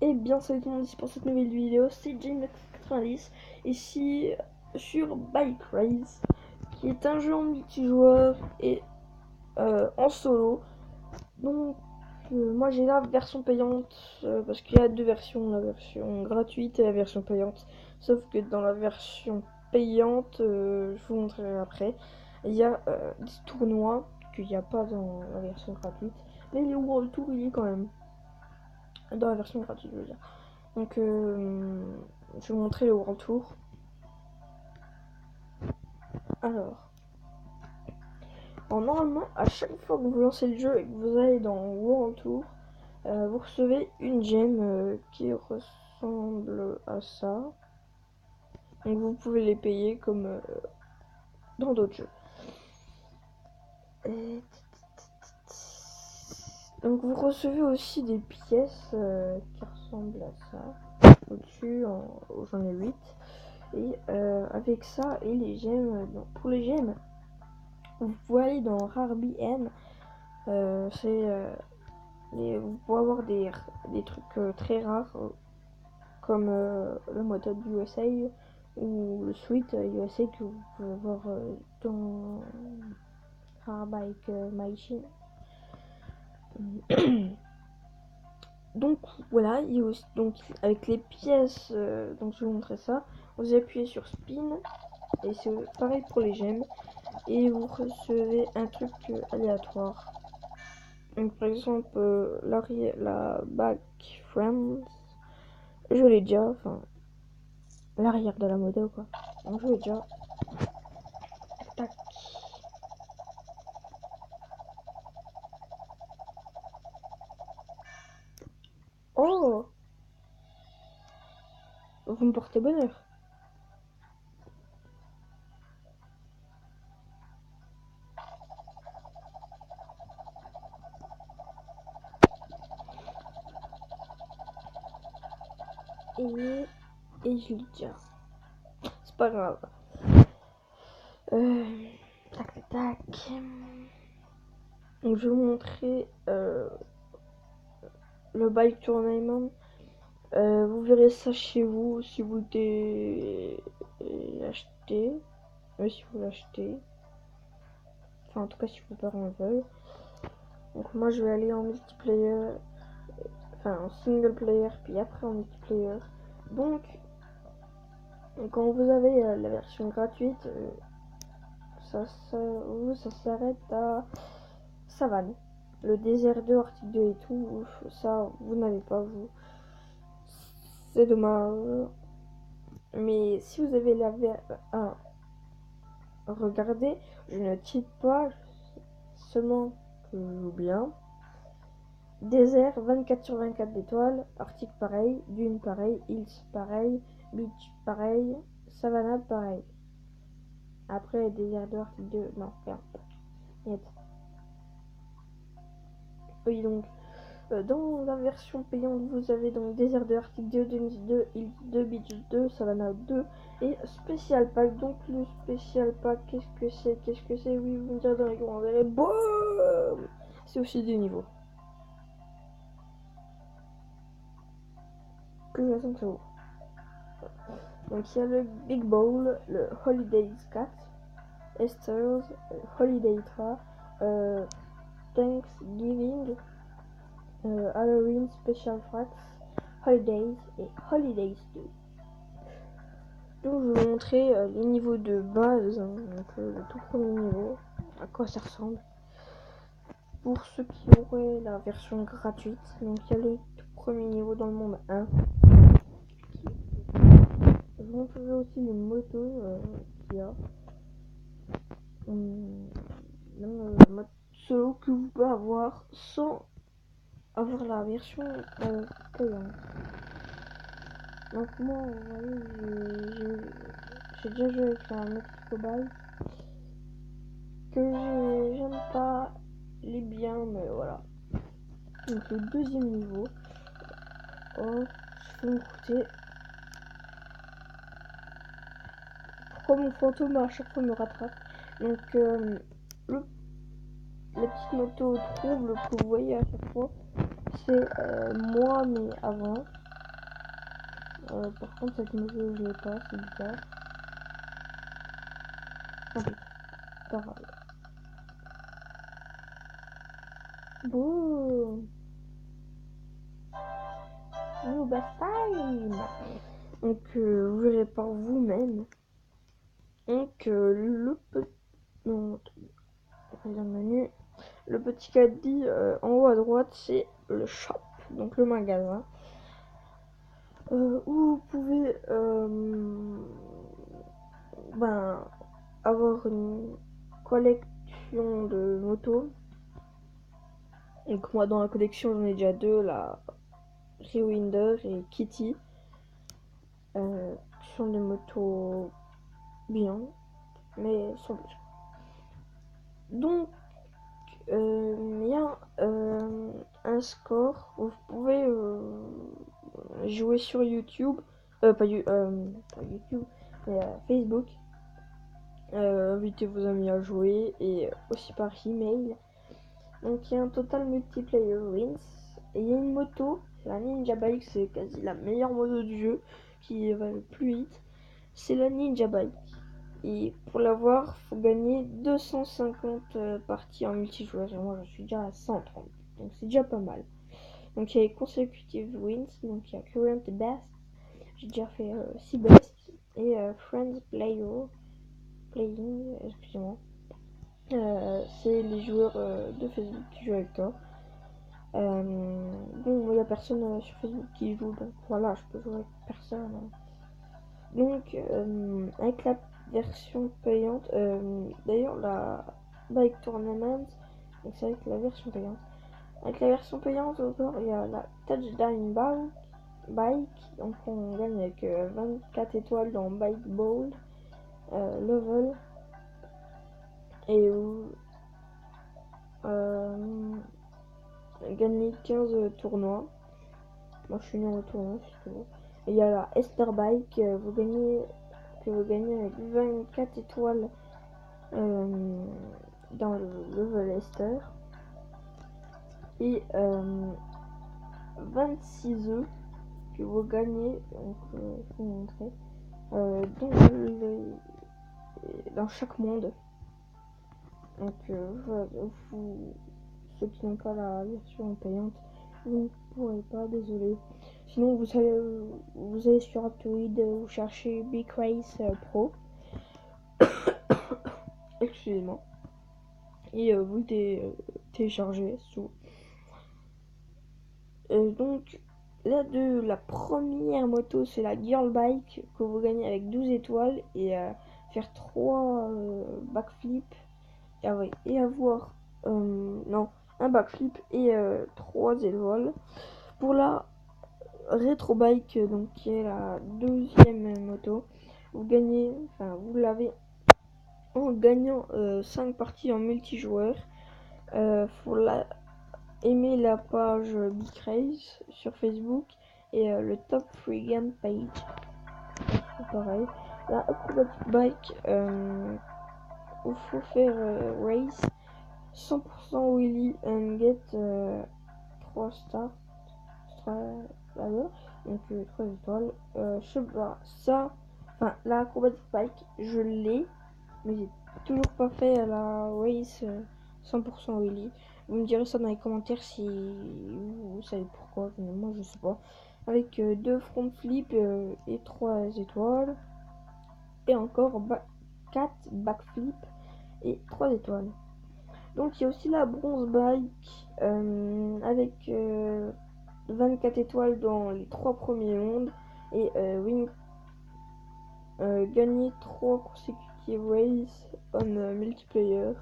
Et bien salut tout le monde, ici pour cette nouvelle vidéo, c'est James90, ici sur Bike Race, qui est un jeu en multijoueur et en solo. Donc moi j'ai la version payante, parce qu'il y a deux versions, la version gratuite et la version payante. Sauf que dans la version payante, je vous montrerai après, il y a des tournois qu'il n'y a pas dans la version gratuite. Mais le World Tour il y est quand même, dans la version gratuite je veux dire. Donc je vais vous montrer le World Tour. Alors, normalement, à chaque fois que vous lancez le jeu et que vous allez dans World Tour, vous recevez une gemme qui ressemble à ça. Donc vous pouvez les payer comme dans d'autres jeux. Et... donc vous recevez aussi des pièces qui ressemblent à ça. Au-dessus, j'en ai 8. Et avec ça et les gemmes, pour les gemmes, vous pouvez aller dans RareBN, vous pouvez avoir des trucs très rares, comme le moteur du USA ou le Sweet USA que vous pouvez avoir dans Rarebike Machine. Donc voilà, il y a aussi, donc avec les pièces, donc je vais vous montrer ça. Vous appuyez sur Spin et c'est pareil pour les gemmes et vous recevez un truc aléatoire. Donc par exemple la back friends, je l'ai déjà, enfin l'arrière de la moto quoi. Donc je l'ai déjà. Tac tac. Oh, vous me portez bonheur. Et je l'ai déjà. C'est pas grave. Tac tac tac. Donc je vais vous montrer le bike tournament. Vous verrez ça chez vous si vous l'achetez. Si vous l'achetez. Enfin en tout cas si vos parents veulent. Donc moi je vais aller en multiplayer. Enfin en single player puis après en multiplayer. Donc quand vous avez la version gratuite, ça s'arrête à Savane. Le désert 2, Arctique 2 et tout, ça vous n'avez pas vous. C'est dommage. Mais si vous avez la regardez, je ne cheat pas, seulement que bien. Désert 24/24 d'étoiles, Arctique pareil, Dune pareil, Hills pareil, Beach pareil, Savannah pareil. Après désert 2, Arctique 2, non, rien. Oui donc dans la version payante, vous avez donc Désert de Arctique 2, Dunes 2, Hills 2, Beach 2, Savannah 2 et Special Pack. Donc le Special Pack, qu'est-ce que c'est Oui, vous me direz dans les commentaires. Boum, c'est aussi des niveaux. Que je sens que ça vaut. Donc il y a le Big Bowl, le Holidays 4, Esther's, Holiday 3, Thanksgiving, Halloween Special Tracks, Holidays et Holidays 2. Donc je vais vous montrer les niveaux de base, hein, donc le tout premier niveau, à quoi ça ressemble. Pour ceux qui auraient la version gratuite, donc il y a le tout premier niveau dans le monde 1. Je vous montrerai aussi les motos qu'il y a. Le mode solo que vous pouvez avoir sans avoir la version payante. Donc moi, vous voyez, j'ai déjà joué avec la Mexico Bike, que j'aime pas les biens, mais voilà. Donc le deuxième niveau, je vais me coûter. Pourquoi mon fantôme à chaque fois me rattrape? Donc la petite moto trouble que vous voyez à chaque fois, c'est moi mais avant. Par contre, cette moto, je l'ai pas, c'est bizarre. Tant pis, pas grave. Boum! New best time! Donc, vous verrez par vous-même. Donc, non, menu. Le petit caddie en haut à droite, c'est le shop, donc le magasin. Où vous pouvez avoir une collection de motos. Donc moi dans la collection j'en ai déjà deux, la Rewinder et Kitty. Qui sont des motos bien, mais sans plus. Donc il y a un score où vous pouvez jouer sur YouTube, pas YouTube, mais Facebook. Invitez vos amis à jouer et aussi par email. Donc il y a un total multiplayer wins et il y a une moto, la Ninja Bike, c'est quasi la meilleure moto du jeu qui va le plus vite. C'est la Ninja Bike et pour l'avoir faut gagner 250 parties en multijoueur et moi je suis déjà à 130, donc c'est déjà pas mal. Donc il y a les consecutive wins, donc il y a current et best, j'ai déjà fait 6 best et friends playing, excusez-moi. C'est les joueurs de Facebook qui jouent avec toi. Bon, il n'y a personne sur Facebook qui joue, donc voilà, je peux jouer avec personne. Donc, avec la version payante, d'ailleurs, la Bike Tournament, donc c'est avec la version payante. Avec la version payante, encore, il y a la Touchdown Bike, donc on gagne avec 24 étoiles dans Bike Bowl, Level, et gagner 15 tournois. Moi je suis nul au tournoi si tu veux. Et il y a la Esther Bike, vous gagnez avec 24 étoiles dans le level Esther. Et 26 œufs que vous gagnez, donc je vais vous montrer, dans chaque monde. Donc ceux qui n'ont pas la version payante, vous ne pourrez pas, désolé. Sinon vous allez sur Aptoid, vous cherchez Big Race Pro. Excusez-moi. Et vous téléchargez sous. Donc la première moto c'est la Girl Bike que vous gagnez avec 12 étoiles et faire 3 backflips et avoir un backflip et 3 étoiles. Pour la Retro Bike, donc qui est la deuxième moto, vous l'avez en gagnant 5 parties en multijoueur. Faut aimer la page Big Race sur Facebook et le top free game page. C'est pareil. La Acrobatic Bike, il faut faire race 100% wheelie and get 3 stars. Donc 3 étoiles. Je sais pas, ça, enfin la Acrobatic Bike, je l'ai, mais j'ai toujours pas fait la race 100% wheelie. Vous me direz ça dans les commentaires si vous savez pourquoi, mais moi je sais pas. Avec 2 front flips et 3 étoiles. Et encore 4 backflips et 3 étoiles. Donc il y a aussi la bronze bike avec 24 étoiles dans les 3 premiers mondes et gagner 3 consecutive races on multiplayer.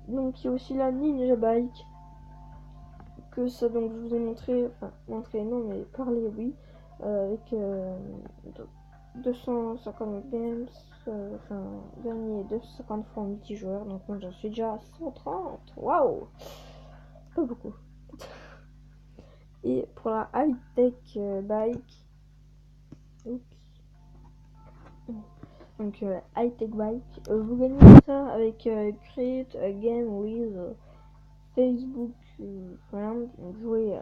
Donc il y a aussi la Ninja Bike que ça, donc je vous ai montré, enfin montré non mais parlé oui, avec 250 games, gagné 250 fois en multijoueur, donc moi j'en suis déjà à 130, waouh, pas beaucoup. Et pour la high-tech bike, donc high-tech bike, vous gagnez ça avec Create a Game with Facebook Friend, donc jouer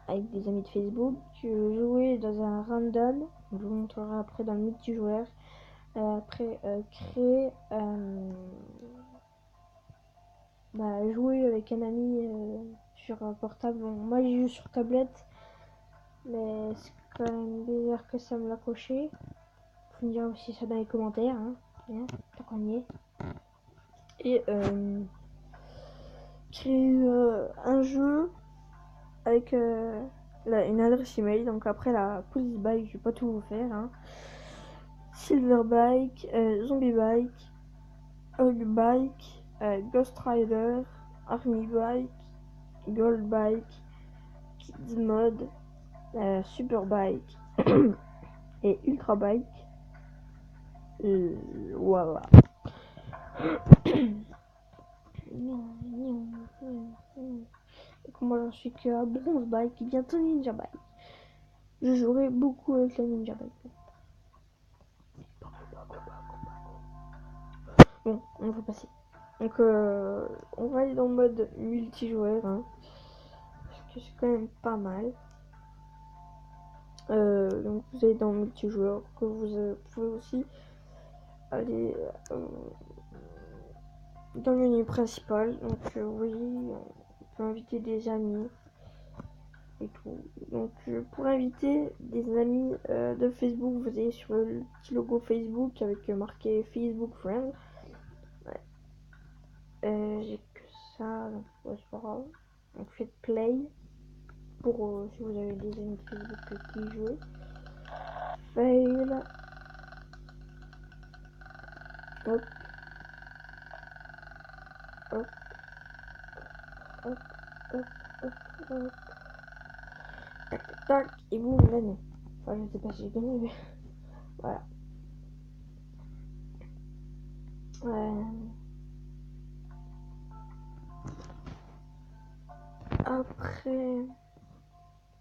avec des amis de Facebook, jouer dans un random, je vous montrerai après dans le multijoueur. Après créer, jouer avec un ami sur un portable. Bon, moi j'y joue sur tablette, mais c'est quand même bizarre que ça me l'a coché. Faut me dire aussi ça dans les commentaires, hein, bien, tant qu'on y est. Et créer un jeu avec une adresse email. Donc après la police bike, je vais pas tout vous faire, hein. Silver bike, zombie bike, hog bike, ghost rider, army bike, gold bike, kids mode, super bike et ultra bike. Voilà. Moi j'en suis que à bronze bike et bientôt ninja bike. Je jouerai beaucoup avec la ninja bike. Bon, on va passer. Donc on va aller dans le mode multijoueur, hein, parce que c'est quand même pas mal. Donc vous allez dans le multijoueur, que vous pouvez aussi aller dans le menu principal. Donc oui, on peut inviter des amis et tout. Donc pour inviter des amis de Facebook, vous allez sur le petit logo Facebook avec marqué Facebook Friends. Ouais. J'ai que ça, donc ouais, c'est pas grave. Donc faites play pour si vous avez des amis de Facebook qui jouent. Fail. Hop. Hop. Hop. Hop. Hop. Hop. Tac, tac, tac. Et boum, gagné. Enfin, je sais pas si j'ai gagné, mais voilà. Après,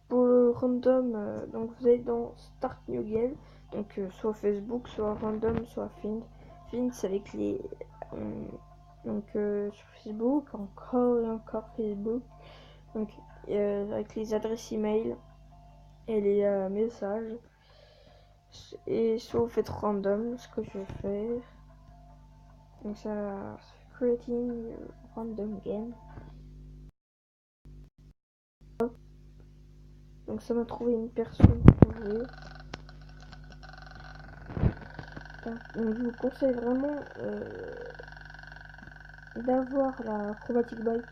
pour le random, donc vous allez dans Start New Game, donc soit Facebook, soit random, soit Find. Find, c'est avec les donc sur Facebook, encore et encore Facebook, donc avec les adresses email et les messages. Et soit vous faites random, ce que je vais faire. Donc ça, creating random game. Donc ça m'a trouvé une personne pour jouer. Donc je vous conseille vraiment d'avoir la Chromatic Bike.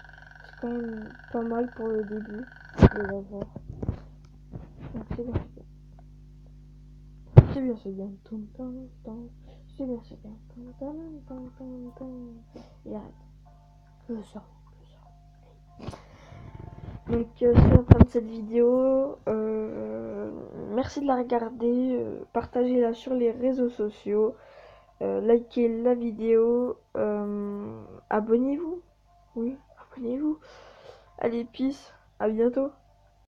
C'est quand même pas mal pour le début de l'avoir. Donc c'est bien. C'est bien, c'est bien. C'est bien, c'est bien. Et arrête. Je sors. Donc c'est la fin de cette vidéo. Merci de la regarder. Partagez-la sur les réseaux sociaux. Likez la vidéo. Abonnez-vous. Oui, abonnez-vous. Allez, peace. À bientôt.